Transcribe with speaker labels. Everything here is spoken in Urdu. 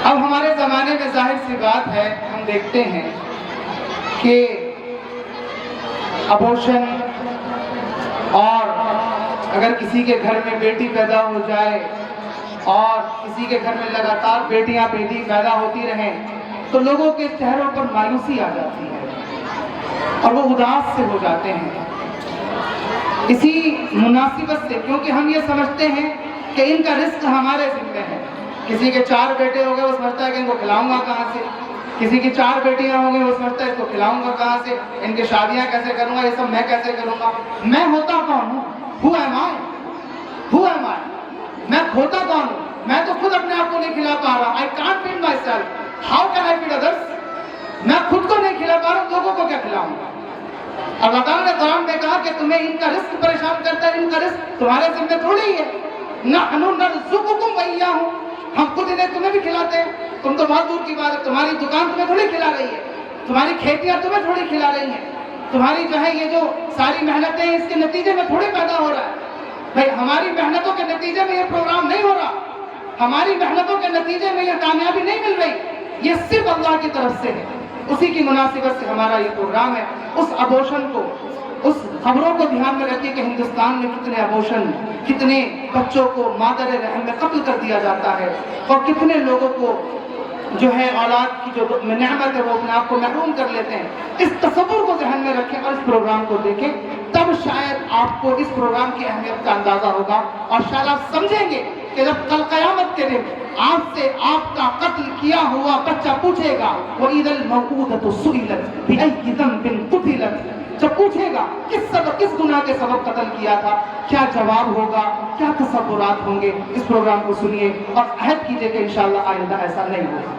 Speaker 1: اب ہمارے زمانے میں ظاہر سی بات ہے، ہم دیکھتے ہیں کہ ابورشن، اور اگر کسی کے گھر میں بیٹی پیدا ہو جائے اور کسی کے گھر میں لگاتار بیٹیاں پیدا ہوتی رہیں تو لوگوں کے چہروں پر مایوسی آ جاتی ہے اور وہ اداس سے ہو جاتے ہیں اسی مناسبت سے، کیونکہ ہم یہ سمجھتے ہیں کہ ان کا رزق ہمارے ذمہ ہے۔ کسی کے 4 بیٹے ہو گئے، وہ سمجھتا ہے کہ ان کو کھلاؤں گا کہاں سے، کسی کی 4 بیٹیاں ہوں گی، وہ سمجھتا ہے اس کو کھلاؤں گا کہاں سے، ان کی شادیاں کیسے کروں گا، یہ سب میں کیسے کروں گا۔ میں ہوتا کون ہوں؟ Who am I? Who am I? میں ہوتا کون ہوں؟ میں تو خود اپنے آپ کو نہیں کھلا پا رہا۔ I can't feed myself. How can I feed others? میں خود کو نہیں کھلا پا رہا ہوں، لوگوں کو کیا کھلاؤں گا؟ اللہ تعالیٰ نے قرآن میں کہا کہ تمہیں ان کا رزق پریشان کرتا ہے، ان کا رزق تمہارے ذمہ تھوڑی ہے۔ نحن نرزقکم وإیاہم، ہم خود انہیں تمہیں بھی کھلاتے ہیں۔ تم تو بہت دور کی بات ہے، تمہاری دکان تمہیں تھوڑی کھلا رہی ہے، تمہاری کھیتیاں تمہیں تھوڑی کھلا رہی ہیں، تمہاری جو ہے یہ جو ساری محنتیں اس کے نتیجے میں تھوڑی پیدا ہو رہا ہے۔ بھائی ہماری محنتوں کے نتیجے میں یہ پروگرام نہیں ہو رہا، ہماری محنتوں کے نتیجے میں یہ کامیابی نہیں مل رہی، یہ صرف اللہ کی طرف سے ہے۔ اسی کی مناسبت سے ہمارا یہ پروگرام ہے۔ اس ابورشن کو، اس خبروں کو دھیان میں رکھیے کہ ہندوستان میں کتنے ابورشن، کتنے بچوں کو مادر رحم میں قتل کر دیا جاتا ہے، اور کتنے لوگوں کو جو ہے اولاد کی جو نعمت ہے وہ اپنے آپ کو محروم کر لیتے ہیں۔ اس تصور کو ذہن میں رکھیں اور اس پروگرام کو دیکھیں، تب شاید آپ کو اس پروگرام کی اہمیت کا اندازہ ہوگا، اور شاید آپ سمجھیں گے کہ جب کل قیامت کے دن آپ سے آپ کا قتل کیا ہوا بچہ پوچھے گا، وَإِذَا الْمَوْءُودَةُ سُئِلَتْ بِأَيِّ ذَنبٍ قُتِلَتْ، جب پوچھے گا کس گناہ کے سبب قتل کیا تھا، کیا جواب ہوگا، کیا تصورات ہوں گے۔ اس پروگرام کو سنیے اور عہد کیجئے کہ انشاءاللہ آئندہ ایسا نہیں ہوگا۔